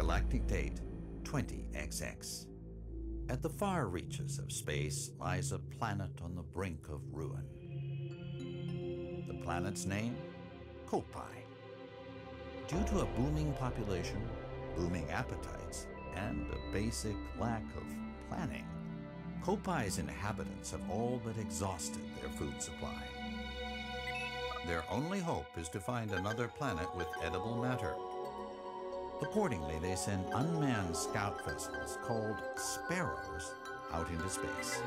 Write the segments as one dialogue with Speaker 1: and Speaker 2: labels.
Speaker 1: galactic date 20XX. At the far reaches of space lies a planet on the brink of ruin. The planet's name? Copai. Due to a booming population, booming appetites, and a basic lack of planning, Kopai's inhabitants have all but exhausted their food supply. Their only hope is to find another planet with edible matter. Accordingly, they send unmanned scout vessels called Sparrows out into space.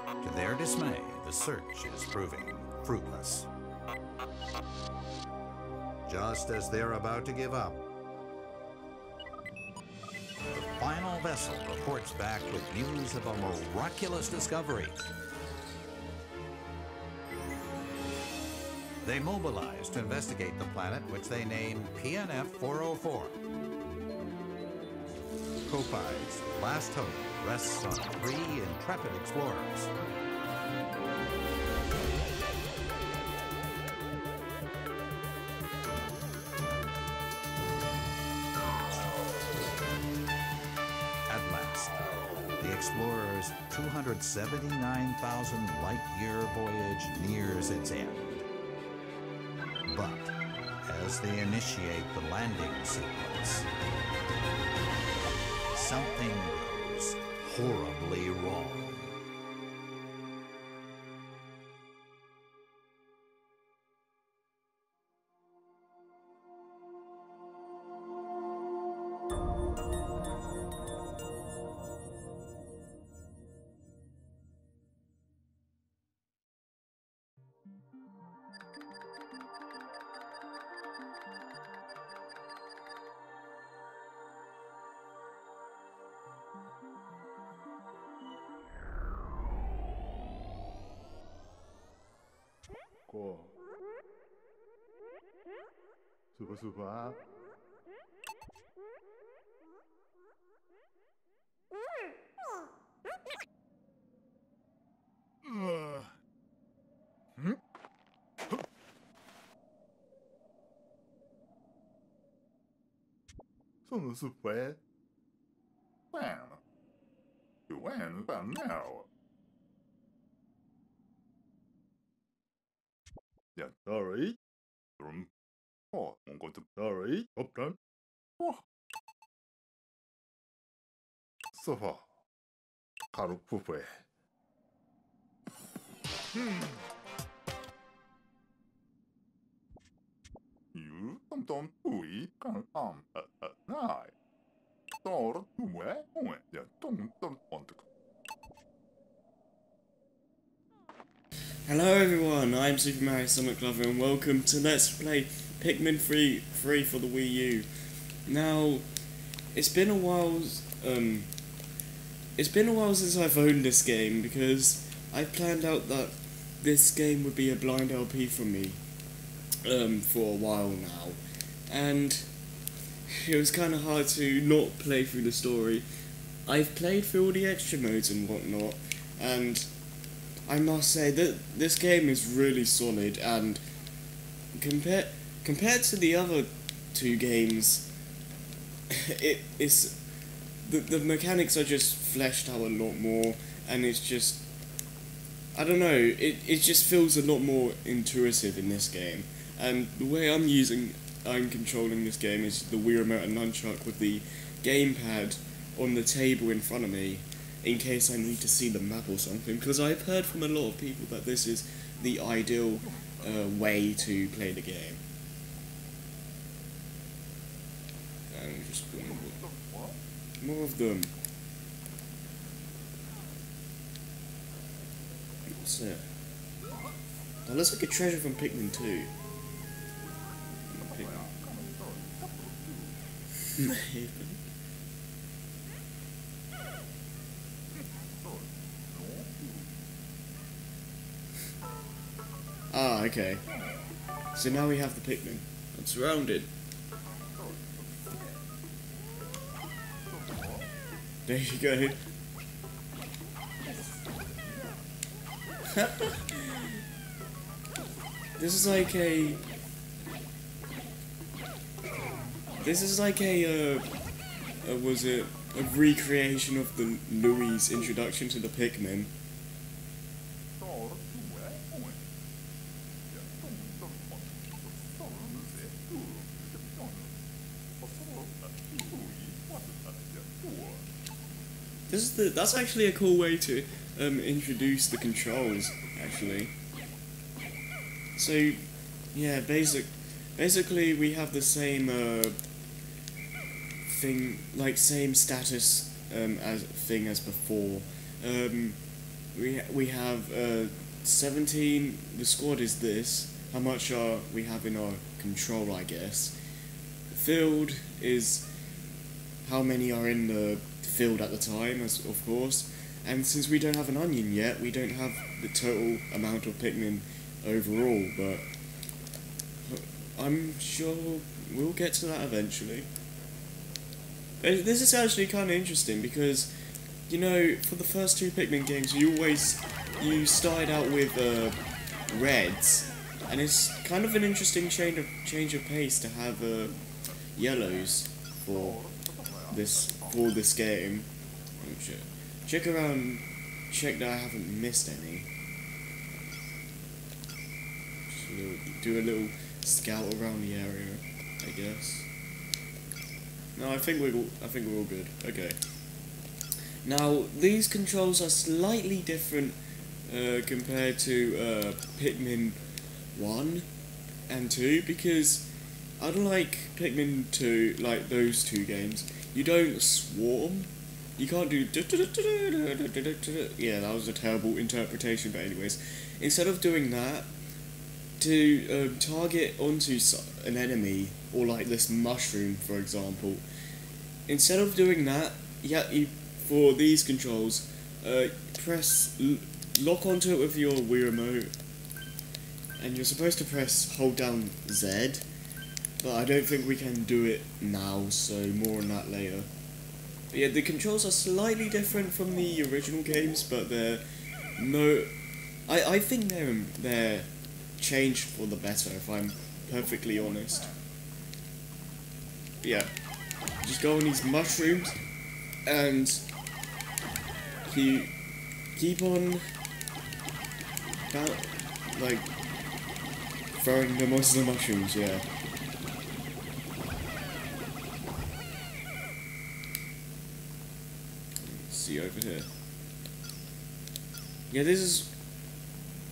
Speaker 1: To their dismay, the search is proving fruitless. Just as they're about to give up, the final vessel reports back with news of a miraculous discovery. They mobilize to investigate the planet, which they name PNF 404. Kopai's last hope rests on 3 intrepid explorers. At last, the explorers' 279,000 light-year voyage nears its end. But as they initiate the landing sequence, something goes horribly wrong.
Speaker 2: Super, super. Sono super. Bueno. You win, but now. Yeah, sorry. Oh, I'm going to sorry. Open. Oh. So far. Karupupe. You don't do it. Can night. Don't do it. Yeah, don't want to.
Speaker 3: Hello everyone, I'm Super Mario Sonic Lover and welcome to Let's Play Pikmin 3 for the Wii U. Now, it's been a while since I've owned this game because I planned out that this game would be a blind LP for me for a while now, and it was kind of hard to not play through the story. I've played through all the extra modes and whatnot, and I must say that this game is really solid, and compared to the other 2 games, it's the mechanics are just fleshed out a lot more, and it's just, I don't know, it just feels a lot more intuitive in this game. And the way I'm controlling this game is the Wii Remote and Nunchuck with the gamepad on the table in front of me, in case I need to see the map or something, because I've heard from a lot of people that this is the ideal way to play the game. And just more of them. What's that? That looks like a treasure from Pikmin 2. Maybe. Ah, okay. So now we have the Pikmin. I'm surrounded. There you go. This is like a This is like was it a recreation of the Louis' introduction to the Pikmin? That's actually a cool way to introduce the controls, actually. So, yeah, basically we have the same same status as before. We have 17. The squad is this. How much are we have in our control, I guess. The field is how many are in the field at the time, of course. And since we don't have an onion yet, we don't have the total amount of Pikmin overall, but I'm sure we'll get to that eventually. This is actually kind of interesting because, you know, for the first two Pikmin games, you started out with reds, and it's kind of an interesting change of pace to have yellows for this game. Check around, check that I haven't missed any. Do a little scout around the area, I guess. No, I think we're all good. Okay. Now these controls are slightly different compared to Pikmin 1 and 2 because unlike Pikmin 2, like those two games, you don't swarm. You can't do. Yeah, that was a terrible interpretation, but anyways, instead of doing that, to target onto an enemy, or like this mushroom, for example, instead of doing that, for these controls, lock onto it with your Wii remote, and you're supposed to hold down Z, but I don't think we can do it now, so more on that later. But yeah, the controls are slightly different from the original games, but I think they're changed for the better, if I'm perfectly honest. But yeah, just go on these mushrooms and keep on like throwing them onto the mushrooms. Yeah. See over here. Yeah, this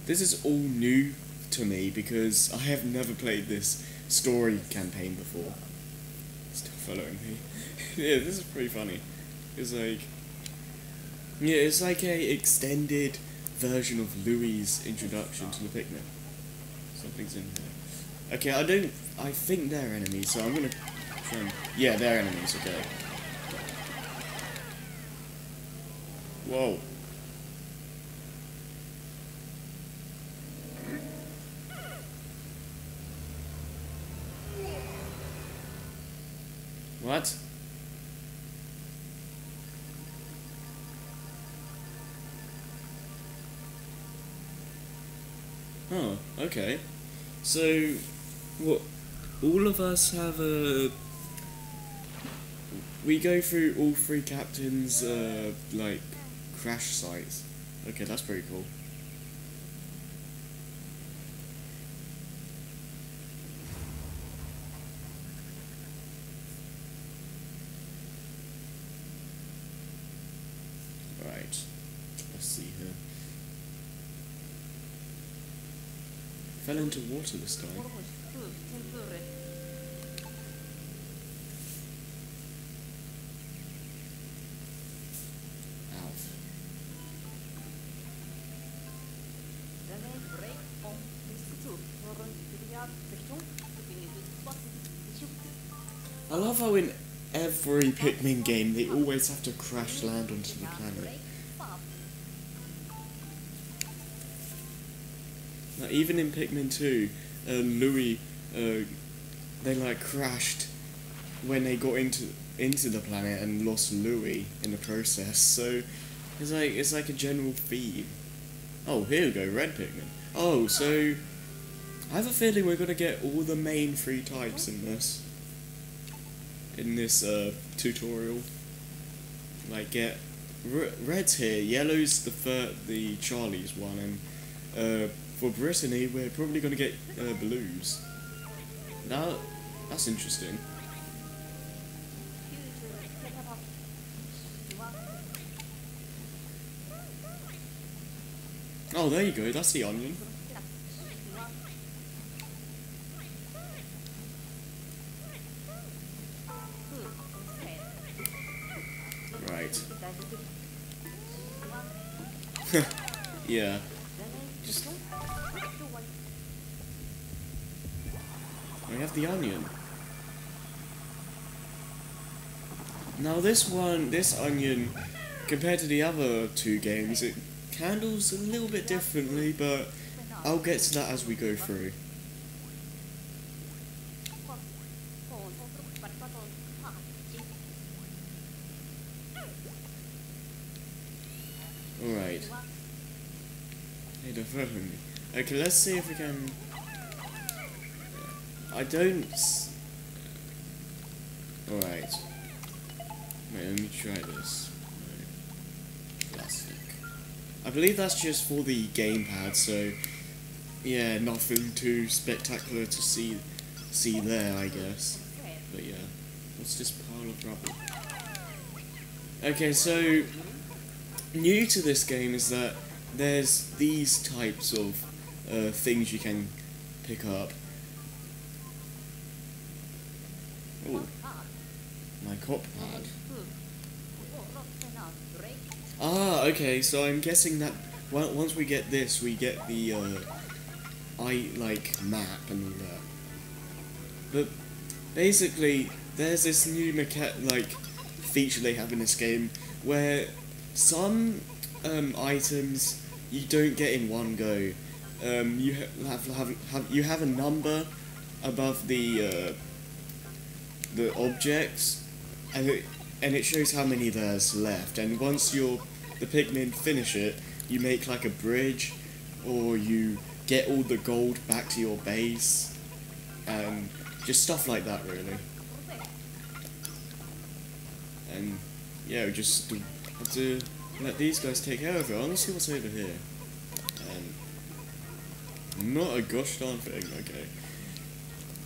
Speaker 3: is all new to me because I have never played this story campaign before. Still following me. Yeah, this is pretty funny. It's like a extended version of Louis' introduction to the Pikmin. Something's in here. Okay, I think they're enemies, so I'm gonna try and... Yeah, they're enemies, okay. Whoa. What? Oh, okay. So, what? All of us have we go through all three captains' like crash sites. Okay, that's pretty cool. Right, let's see here. Fell into water this time. I love how in every Pikmin game they always have to crash land onto the planet. Like, even in Pikmin 2, Louis, they like crashed when they got into the planet and lost Louis in the process. So it's like a general theme. Oh, here we go, red Pikmin. Oh, so I have a feeling we're gonna get all the main three types in this. in this tutorial. Like get red's here, yellow's the Charlie's one, and for Brittany we're probably gonna get blues. Now that's interesting. Oh, there you go, that's the onion. Right. Yeah. Just... we have the onion. Now this onion, compared to the other two games, it handles a little bit differently, but I'll get to that as we go through. Alright. Hey, don't throw me. Okay, let's see if we can... I don't... Alright. Wait, let me try this. No. Plastic. I believe that's just for the gamepad, so... yeah, nothing too spectacular to see there, I guess. But yeah. What's this pile of rubble? Okay, so... new to this game is that there's these types of things you can pick up. Oh, my cop pad. Ah, okay, so I'm guessing that once we get this, we get the map and all that. But basically, there's this new feature they have in this game where some items you don't get in one go. You you have a number above the objects, and it shows how many there's left. And once the Pikmin finish it, you make like a bridge, or you get all the gold back to your base, and just stuff like that, really. And yeah, just have to let these guys take care of it. I want to see what's over here. And not a gosh darn thing, okay.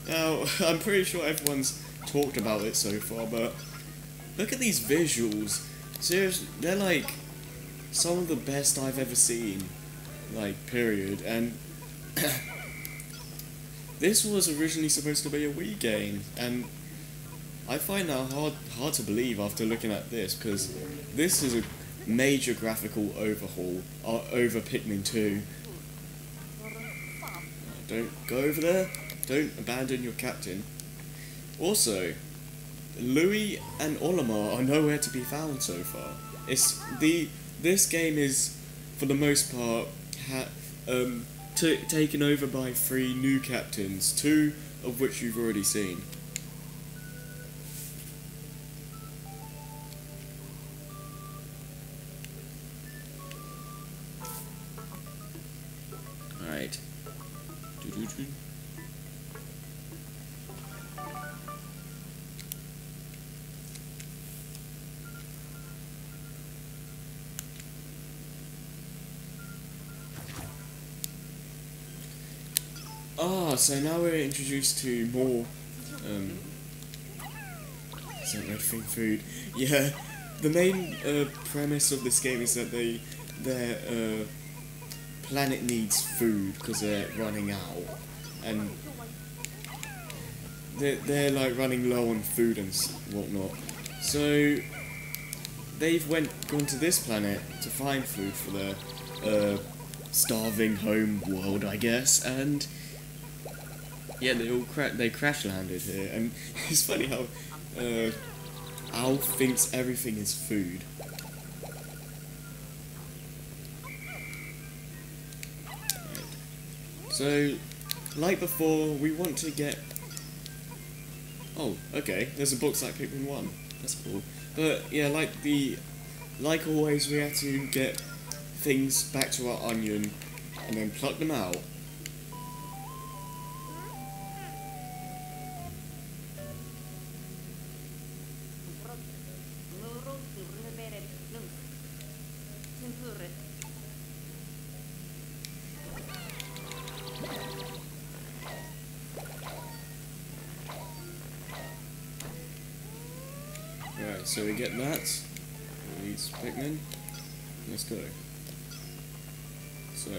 Speaker 3: Now, I'm pretty sure everyone's talked about it so far, but look at these visuals. Seriously, they're like some of the best I've ever seen. Like, period. And this was originally supposed to be a Wii game, and I find that hard to believe after looking at this, because this is a major graphical overhaul over Pikmin 2. Don't go over there. Don't abandon your captain. Also, Louis and Olimar are nowhere to be found so far. This game is, for the most part, taken over by 3 new captains, 2 of which you've already seen. Alright. So now we're introduced to more, is that red thing food? Yeah, the main premise of this game is that their planet needs food because they're running out, and they're like running low on food and whatnot. So they've gone to this planet to find food for their starving home world, I guess, and yeah, they crash landed here, and it's funny how Al thinks everything is food. Right. So, like before, we want to get... oh, okay, there's a box like Pikmin 1. That's cool. But yeah, like always, we have to get things back to our onion and then pluck them out. so we get that. These Pikmin. Let's go. So,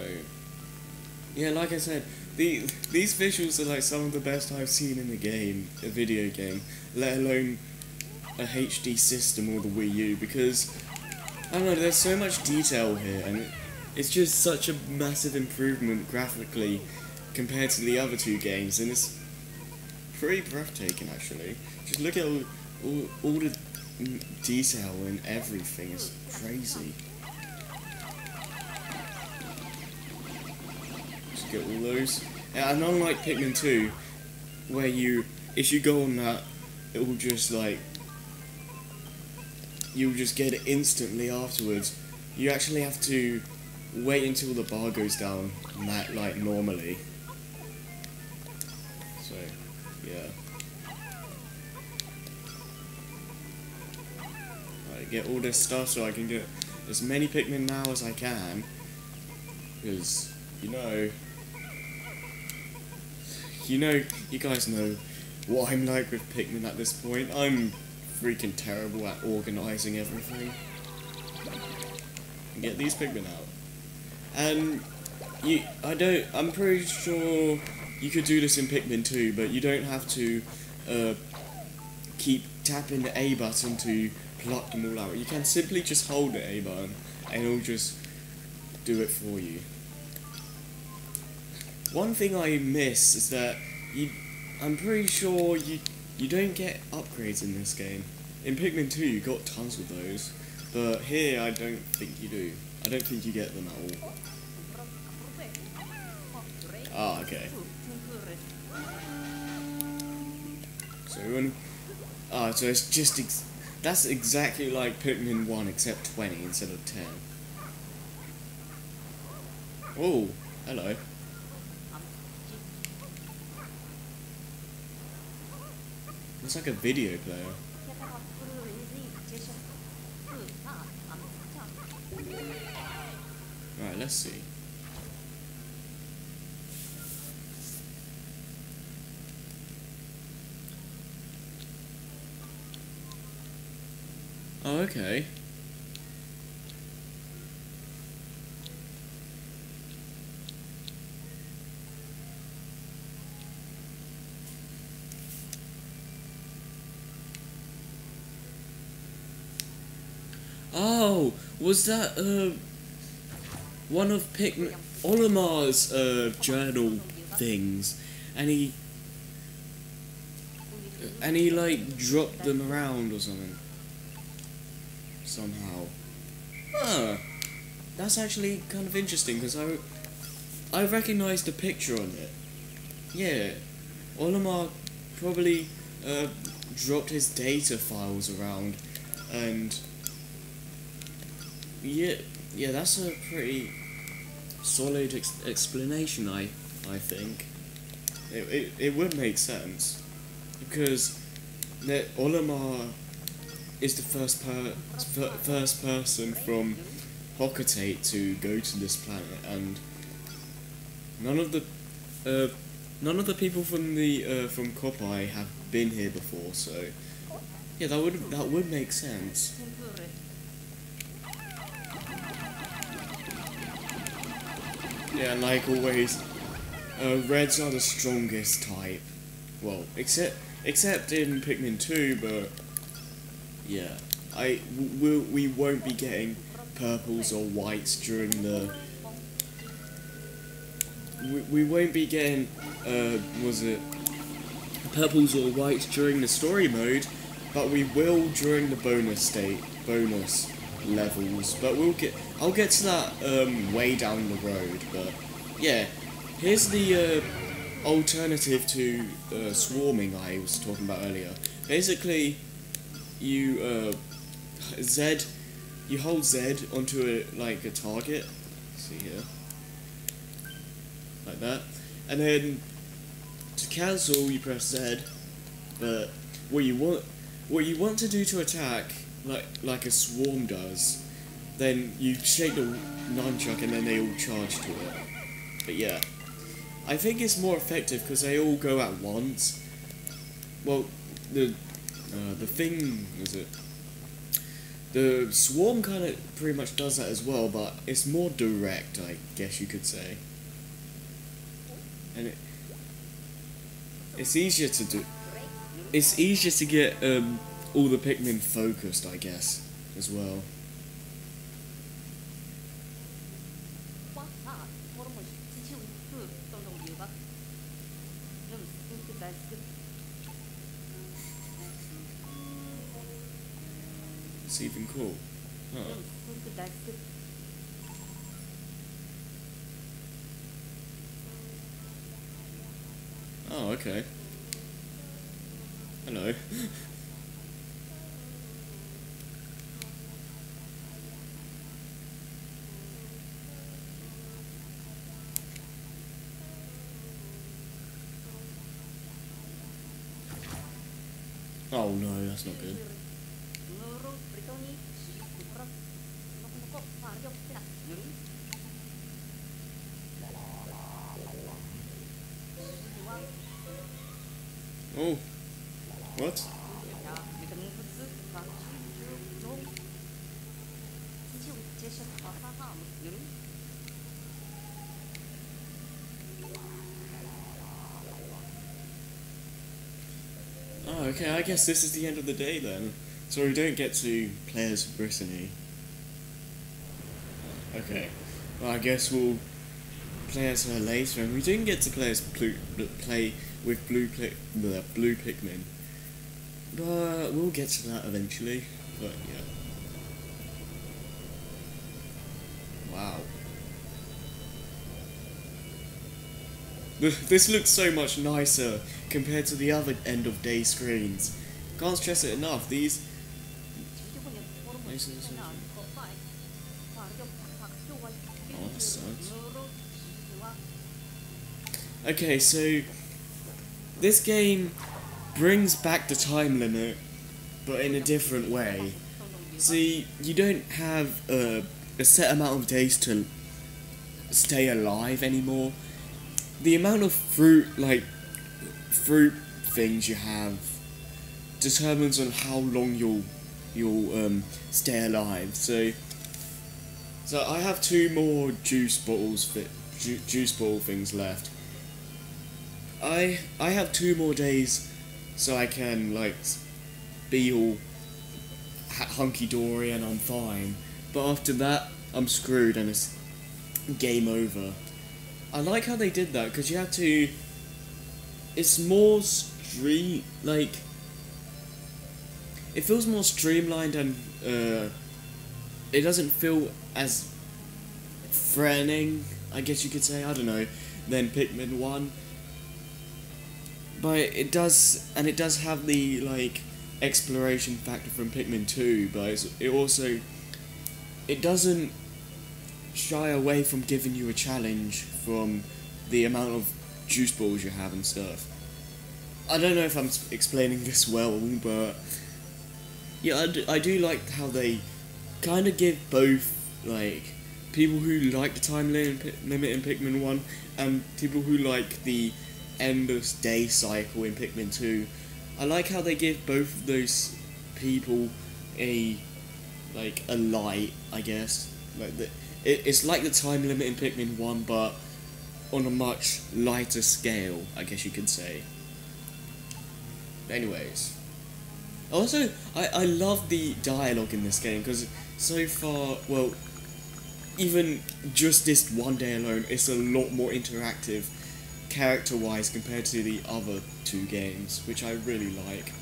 Speaker 3: yeah, like I said, these visuals are like some of the best I've seen in a video game, let alone a HD system or the Wii U, because, I don't know, there's so much detail here, and it's just such a massive improvement graphically compared to the other two games, and it's pretty breathtaking actually. Just look at all the detail and everything, it's crazy. Just get all those. And unlike Pikmin 2, where if you go on that, it will just like, you'll just get it instantly afterwards. You actually have to wait until the bar goes down, like normally. So, yeah. I get all this stuff so I can get as many Pikmin now as I can, because you guys know what I'm like with Pikmin at this point. I'm freaking terrible at organising everything. Get these Pikmin out. And I'm pretty sure you could do this in Pikmin 2, but you don't have to keep tapping the A button to pluck them all out. You can simply just hold the A button and it'll just do it for you. One thing I miss is that I'm pretty sure you don't get upgrades in this game. In Pikmin 2 you got tons of those, but here I don't think you do. I don't think you get them at all. Ah, okay. So it's just that's exactly like Pikmin 1 except 20 instead of 10. Oh, hello. It's like a video player. Right, let's see. Oh, okay. Oh, was that one of Olimar's journal things, and he like dropped them around or something somehow. Huh. That's actually kind of interesting because I recognized the picture on it. Yeah, Olimar probably dropped his data files around, and yeah, that's a pretty solid explanation. I think it would make sense because Olimar is the first person from Hocketate to go to this planet, and none of the people from from Copai have been here before. So yeah, that would make sense. Yeah, like always, reds are the strongest type. Well, except in Pikmin 2, but yeah, we won't be getting purples or whites during the. We won't be getting purples or whites during the story mode, but we will during the bonus levels. But I'll get to that way down the road. But yeah, here's the alternative to swarming I was talking about earlier. Basically, you hold Z onto a target. See here, like that, and then to cancel you press Z. But what you want to do to attack, like a swarm does, then you shake the nunchuck and then they all charge to it. But yeah, I think it's more effective because they all go at once. Well, the thing is it. The Swarm kind of pretty much does that as well, but it's more direct, I guess you could say. And it's easier to do. It's easier to get all the Pikmin focused, I guess, as well. It's even cool. Huh. Oh, okay. Hello. Oh no, that's not good. Oh, what? Oh, okay, I guess this is the end of the day then. So we don't get to play as Brittany. Okay, well I guess we'll play as her later, and we didn't get to play as play with blue Pikmin. But we'll get to that eventually. But yeah. Wow. This looks so much nicer compared to the other end of day screens. Can't stress it enough. These. Oh, that sucks. Okay, so this game brings back the time limit, but in a different way. See, you don't have a set amount of days to stay alive anymore. The amount of fruit things you have determines on how long you'll stay alive. So I have 2 more juice bottle things left. I have 2 more days, so I can like be all hunky dory and I'm fine. But after that, I'm screwed and it's game over. I like how they did that because you have to. It's more it feels more streamlined and it doesn't feel as threatening, I guess you could say. I don't know, than Pikmin 1. But it does have the like exploration factor from Pikmin 2, but it doesn't shy away from giving you a challenge from the amount of juice balls you have and stuff. I don't know if I'm explaining this well, but yeah, I do like how they kind of give both like people who like the time limit in Pikmin 1 and people who like the endless day cycle in Pikmin 2. I like how they give both of those people a light, I guess. It's like the time limit in Pikmin 1, but on a much lighter scale, I guess you could say. Anyways. Also, I love the dialogue in this game, because so far, well, even just this one day alone, it's a lot more interactive, character-wise, compared to the other 2 games, which I really like.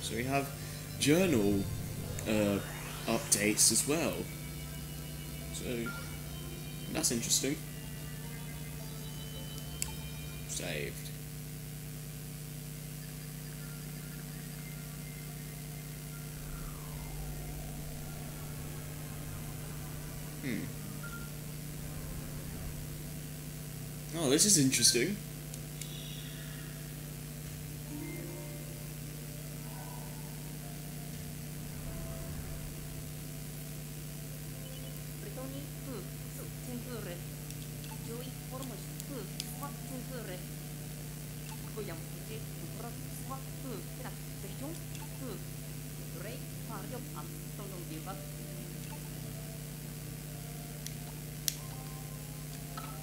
Speaker 3: So we have journal updates as well. So that's interesting. Saved. Oh, this is interesting.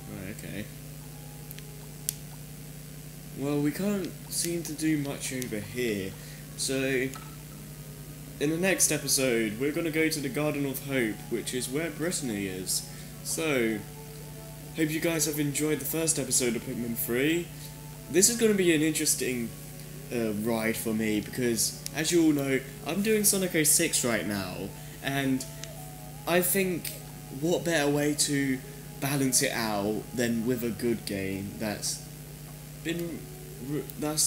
Speaker 3: Right, okay. Well, we can't seem to do much over here, so in the next episode we're going to go to the Garden of Hope, which is where Brittany is. So, hope you guys have enjoyed the first episode of Pikmin 3. This is going to be an interesting ride for me, because as you all know, I'm doing Sonic 06 right now, and I think what better way to balance it out than with a good game that's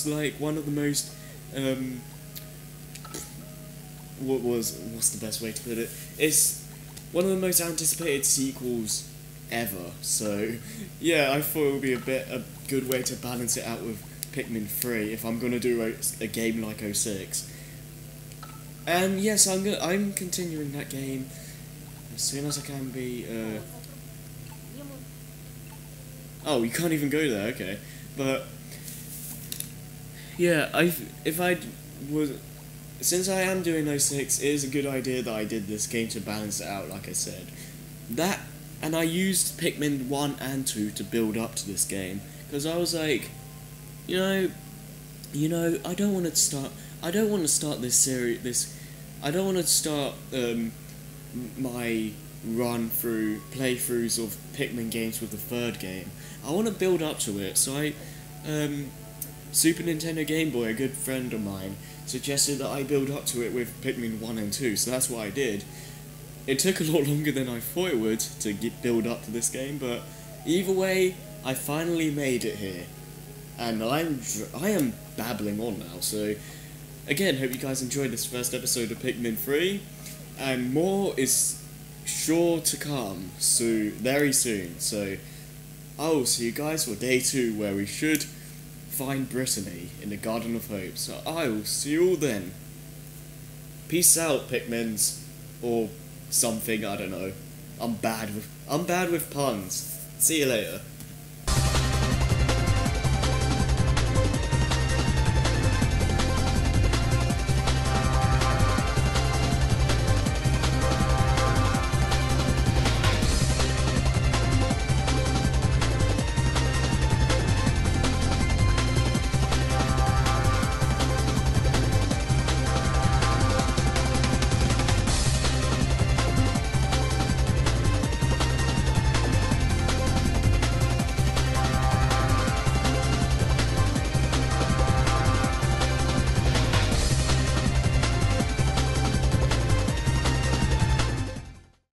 Speaker 3: like one of the most what's the best way to put it? It's one of the most anticipated sequels ever. So yeah, I thought it would be a good way to balance it out with Pikmin 3 if I'm gonna do a game like 06. And yes, I'm continuing that game as soon as I can be. Oh, you can't even go there. Okay, but yeah, since I am doing 06, it is a good idea that I did this game to balance it out, like I said. And I used Pikmin 1 and 2 to build up to this game, because I was like, you know, I don't want to start this series, I don't want to start my run through playthroughs of Pikmin games with the third game. I want to build up to it, so Super Nintendo Game Boy, a good friend of mine, suggested that I build up to it with Pikmin 1 and 2, so that's what I did. It took a lot longer than I thought it would to build up to this game, but either way, I finally made it here. And I am babbling on now, so again, hope you guys enjoyed this first episode of Pikmin 3, and more is sure to come very soon, so I will see you guys for day 2, where we should find Brittany in the Garden of Hope. So I will see you all then. Peace out, Pikmins, or something, I don't know. I'm bad with puns. See you later.